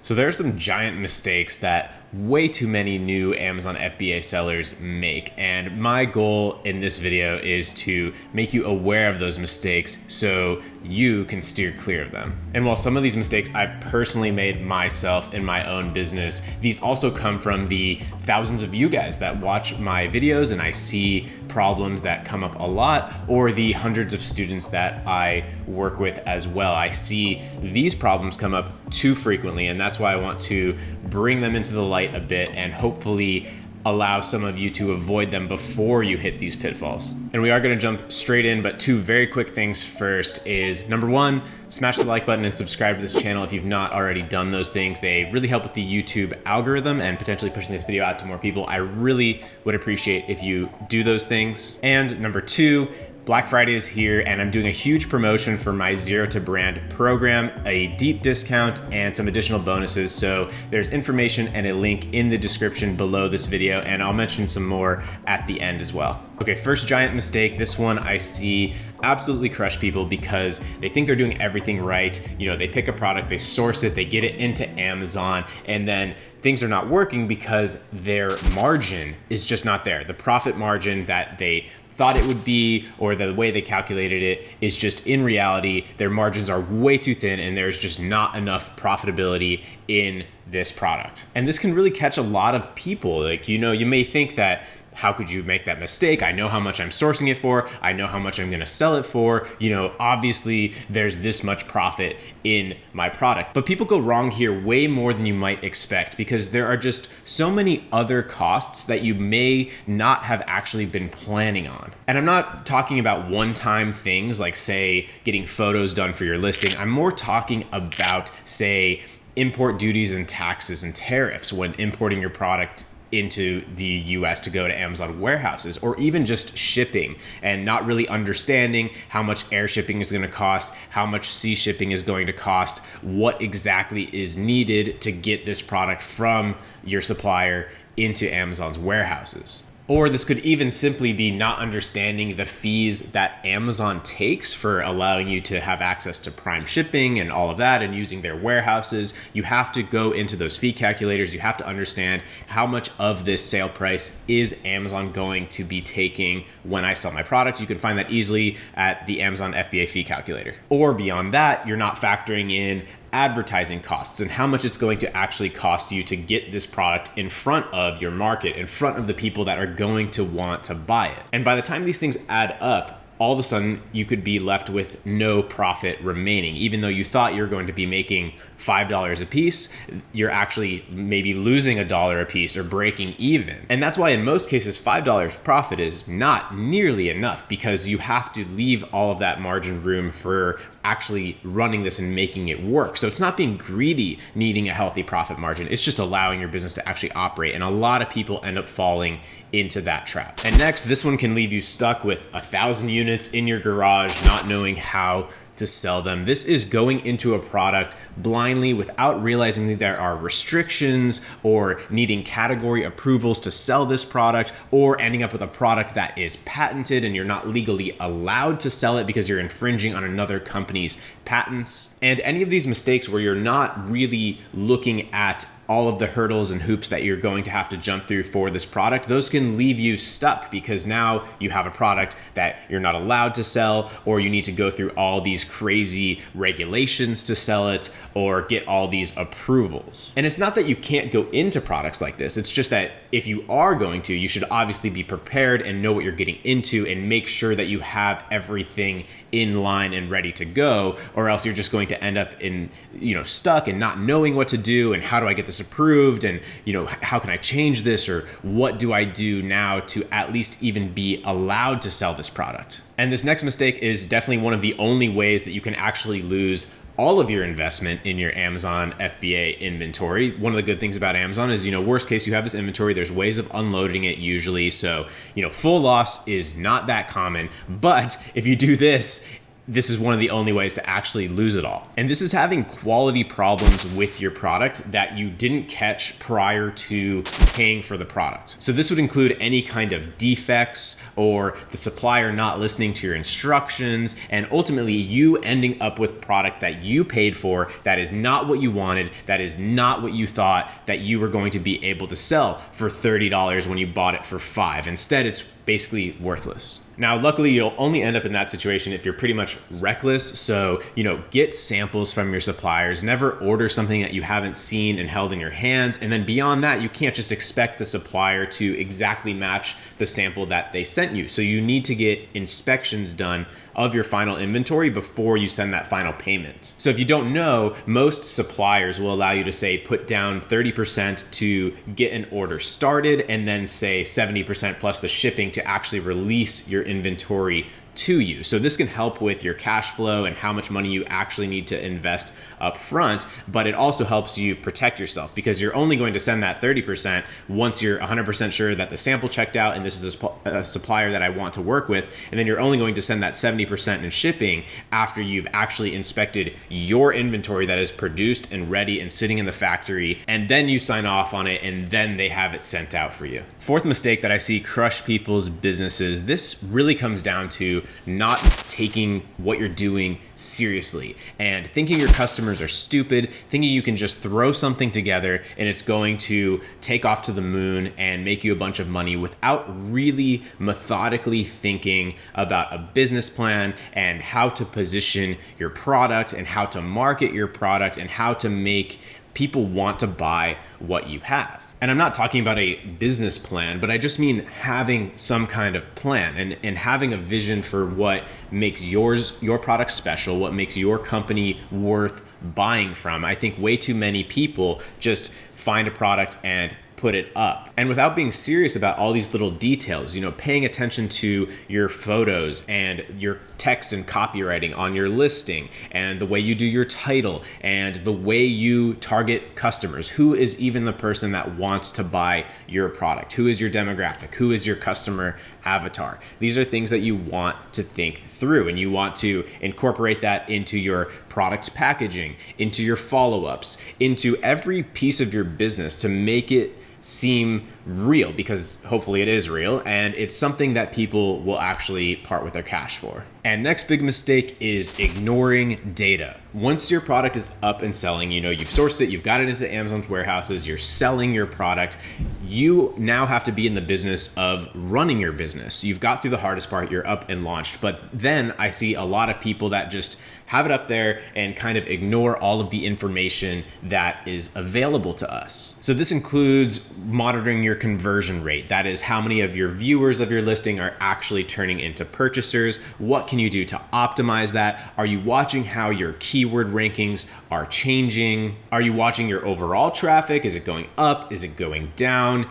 So there are some giant mistakes that way too many new Amazon FBA sellers make. And my goal in this video is to make you aware of those mistakes so you can steer clear of them. And while some of these mistakes I've personally made myself in my own business, these also come from the thousands of you guys that watch my videos and I see problems that come up a lot, or the hundreds of students that I work with as well. I see these problems come up too frequently, and that's why I want to bring them into the light a bit and hopefully allow some of you to avoid them before you hit these pitfalls. And we are going to jump straight in, but two very quick things first is number one, smash the like button and subscribe to this channel if you've not already done those things. They really help with the YouTube algorithm and potentially pushing this video out to more people. I really would appreciate if you do those things. And number two, Black Friday is here and I'm doing a huge promotion for my Zero to Brand program, a deep discount and some additional bonuses. So there's information and a link in the description below this video, and I'll mention some more at the end as well. Okay, first giant mistake. This one I see absolutely crush people because they think they're doing everything right. You know, they pick a product, they source it, they get it into Amazon, and then things are not working because their margin is just not there. The profit margin that they thought it would be, or the way they calculated it, is just in reality, their margins are way too thin and there's just not enough profitability in this product. And this can really catch a lot of people. Like, you know, you may think that, how could you make that mistake? I know how much I'm sourcing it for. I know how much I'm gonna sell it for. You know, obviously there's this much profit in my product. But people go wrong here way more than you might expect because there are just so many other costs that you may not have actually been planning on. And I'm not talking about one-time things like, say, getting photos done for your listing. I'm more talking about, say, import duties and taxes and tariffs when importing your product into the US to go to Amazon warehouses, or even just shipping and not really understanding how much air shipping is going to cost, how much sea shipping is going to cost, what exactly is needed to get this product from your supplier into Amazon's warehouses. Or this could even simply be not understanding the fees that Amazon takes for allowing you to have access to Prime shipping and all of that and using their warehouses. You have to go into those fee calculators. You have to understand how much of this sale price is Amazon going to be taking when I sell my products. You can find that easily at the Amazon FBA fee calculator. Or beyond that, you're not factoring in advertising costs and how much it's going to actually cost you to get this product in front of your market, in front of the people that are going to want to buy it. And by the time these things add up, all of a sudden you could be left with no profit remaining. Even though you thought you were going to be making $5 a piece, you're actually maybe losing $1 a piece or breaking even. And that's why in most cases, $5 profit is not nearly enough because you have to leave all of that margin room for actually running this and making it work. So it's not being greedy, needing a healthy profit margin. It's just allowing your business to actually operate. And a lot of people end up falling into that trap. And next, this one can leave you stuck with 1,000 units in your garage, not knowing how to sell them. This is going into a product blindly without realizing that there are restrictions or needing category approvals to sell this product, or ending up with a product that is patented and you're not legally allowed to sell it because you're infringing on another company's patents. And any of these mistakes where you're not really looking at all of the hurdles and hoops that you're going to have to jump through for this product, those can leave you stuck because now you have a product that you're not allowed to sell, or you need to go through all these crazy regulations to sell it or get all these approvals. And it's not that you can't go into products like this. It's just that if you are going to, you should obviously be prepared and know what you're getting into and make sure that you have everything in line and ready to go, or else you're just going to end up in, stuck and not knowing what to do and how do I get this approved and, how can I change this, or what do I do now to at least even be allowed to sell this product? And this next mistake is definitely one of the only ways that you can actually lose all of your investment in your Amazon FBA inventory. One of the good things about Amazon is, worst case, you have this inventory, there's ways of unloading it usually. So, full loss is not that common, but if you do this, this is one of the only ways to actually lose it all. And this is having quality problems with your product that you didn't catch prior to paying for the product. So this would include any kind of defects or the supplier not listening to your instructions, and ultimately you ending up with product that you paid for that is not what you wanted, that is not what you thought that you were going to be able to sell for $30 when you bought it for $5. Instead, it's basically worthless. Now, luckily, you'll only end up in that situation if you're pretty much reckless. So, get samples from your suppliers. Never order something that you haven't seen and held in your hands. And then beyond that, you can't just expect the supplier to exactly match the sample that they sent you. So you need to get inspections done of your final inventory before you send that final payment. So if you don't know, most suppliers will allow you to say put down 30% to get an order started, and then say 70% plus the shipping to actually release your inventory to you. So this can help with your cash flow and how much money you actually need to invest up front, but it also helps you protect yourself because you're only going to send that 30% once you're 100% sure that the sample checked out and this is a supplier that I want to work with, and then you're only going to send that 70% in shipping after you've actually inspected your inventory that is produced and ready and sitting in the factory, and then you sign off on it and then they have it sent out for you. Fourth mistake that I see crush people's businesses, this really comes down to not taking what you're doing seriously and thinking your customers are stupid, thinking you can just throw something together and it's going to take off to the moon and make you a bunch of money without really methodically thinking about a business plan and how to position your product and how to market your product and how to make people want to buy what you have. And I'm not talking about a business plan, but I just mean having some kind of plan and having a vision for what makes your product special, what makes your company worth buying from. I think way too many people just find a product and put it up. And without being serious about all these little details, paying attention to your photos and your text and copywriting on your listing and the way you do your title and the way you target customers. Who is even the person that wants to buy your product? Who is your demographic? Who is your customer avatar? These are things that you want to think through, and you want to incorporate that into your product's packaging, into your follow-ups, into every piece of your business to make it seem real, because hopefully it is real and it's something that people will actually part with their cash for. And next big mistake is ignoring data. Once your product is up and selling, you've sourced it, you've got it into Amazon's warehouses, you're selling your product, you now have to be in the business of running your business. You've got through the hardest part, you're up and launched, but then I see a lot of people that just have it up there and kind of ignore all of the information that is available to us. So this includes monitoring your conversion rate. That is how many of your viewers of your listing are actually turning into purchasers. What can you do to optimize that? Are you watching how your keyword rankings are changing? Are you watching your overall traffic? Is it going up? Is it going down?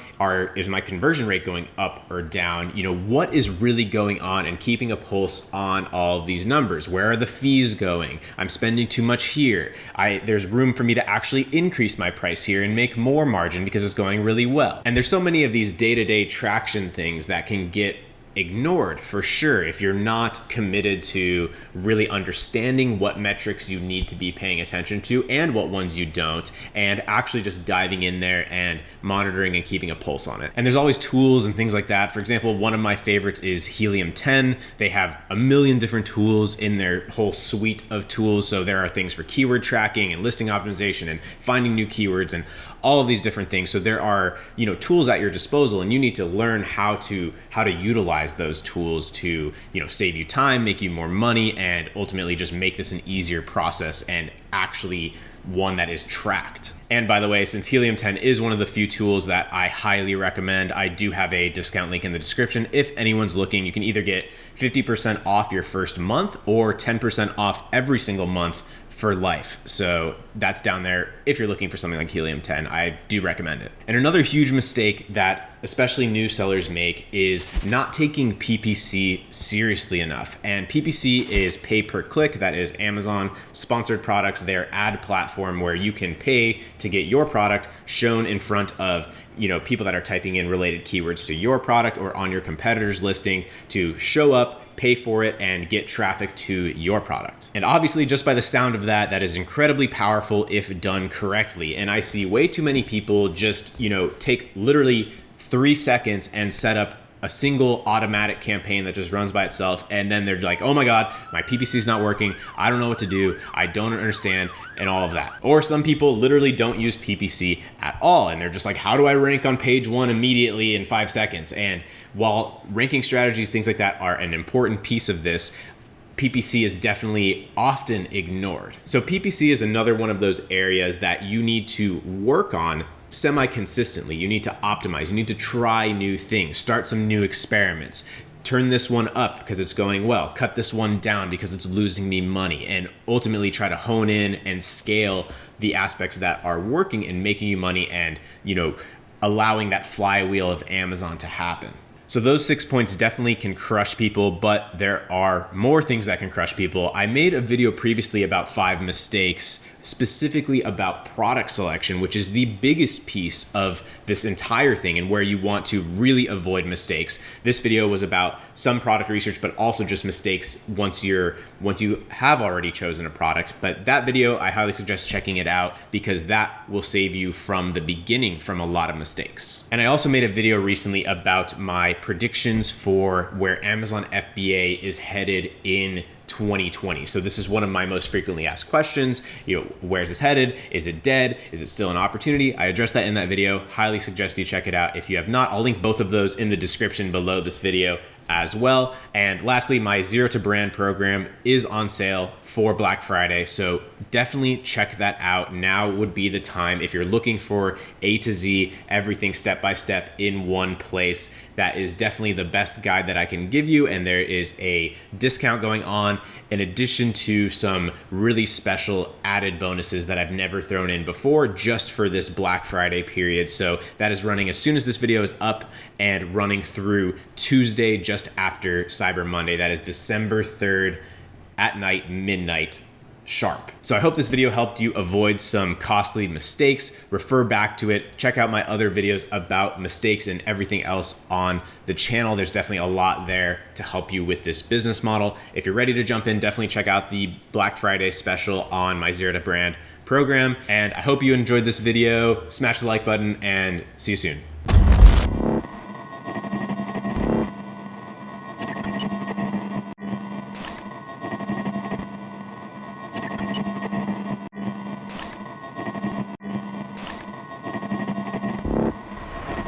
Is my conversion rate going up or down? What is really going on, and keeping a pulse on all of these numbers. Where are the fees going? I'm spending too much here. There's room for me to actually increase my price here and make more margin because it's going really well. And there's so many of these day-to-day traction things that can get ignored for sure if you're not committed to really understanding what metrics you need to be paying attention to and what ones you don't, and actually just diving in there and monitoring and keeping a pulse on it. And there's always tools and things like that. For example, one of my favorites is Helium 10. They have a million different tools in their whole suite of tools. So there are things for keyword tracking and listing optimization and finding new keywords and all of these different things. So there are, tools at your disposal, and you need to learn how to utilize those tools to, save you time, make you more money, and ultimately just make this an easier process and actually one that is tracked. And by the way, since Helium 10 is one of the few tools that I highly recommend, I do have a discount link in the description. If anyone's looking, you can either get 50% off your first month or 10% off every single month for life. So that's down there. If you're looking for something like Helium 10, I do recommend it. And another huge mistake that especially new sellers make is not taking PPC seriously enough. And PPC is pay per click. That is Amazon sponsored products, their ad platform where you can pay to get your product shown in front of people that are typing in related keywords to your product or on your competitor's listing to show up, pay for it and get traffic to your product. And obviously, just by the sound of that, that is incredibly powerful if done correctly. And I see way too many people just, take literally 3 seconds and set up a single automatic campaign that just runs by itself, and then they're like, oh my God, my PPC is not working, I don't know what to do, I don't understand, and all of that. Or some people literally don't use PPC at all, and they're just like, how do I rank on page 1 immediately in 5 seconds? And while ranking strategies, things like that are an important piece of this, PPC is definitely often ignored. So PPC is another one of those areas that you need to work on semi-consistently. You need to optimize, you need to try new things, start some new experiments, turn this one up because it's going well, cut this one down because it's losing me money, and ultimately try to hone in and scale the aspects that are working and making you money and, allowing that flywheel of Amazon to happen. So those 6 points definitely can crush people, but there are more things that can crush people. I made a video previously about 5 mistakes, specifically about product selection, which is the biggest piece of this entire thing and where you want to really avoid mistakes. This video was about some product research, but also just mistakes once you have already chosen a product. But that video, I highly suggest checking it out because that will save you from the beginning from a lot of mistakes. And I also made a video recently about my predictions for where Amazon FBA is headed in 2020. So this is one of my most frequently asked questions. Where's this headed? Is it dead? Is it still an opportunity? I addressed that in that video. Highly suggest you check it out. If you have not, I'll link both of those in the description below this video as well. And lastly, my Zero to Brand program is on sale for Black Friday. So definitely check that out. Now would be the time if you're looking for A to Z, everything step by step in one place. That is definitely the best guide that I can give you. And there is a discount going on in addition to some really special added bonuses that I've never thrown in before just for this Black Friday period. So that is running as soon as this video is up and running through Tuesday, just after Cyber Monday. That is December 3rd at night, midnight sharp. So I hope this video helped you avoid some costly mistakes. Refer back to it. Check out my other videos about mistakes and everything else on the channel. There's definitely a lot there to help you with this business model. If you're ready to jump in, definitely check out the Black Friday special on my Zero to Brand program. And I hope you enjoyed this video. Smash the like button and see you soon.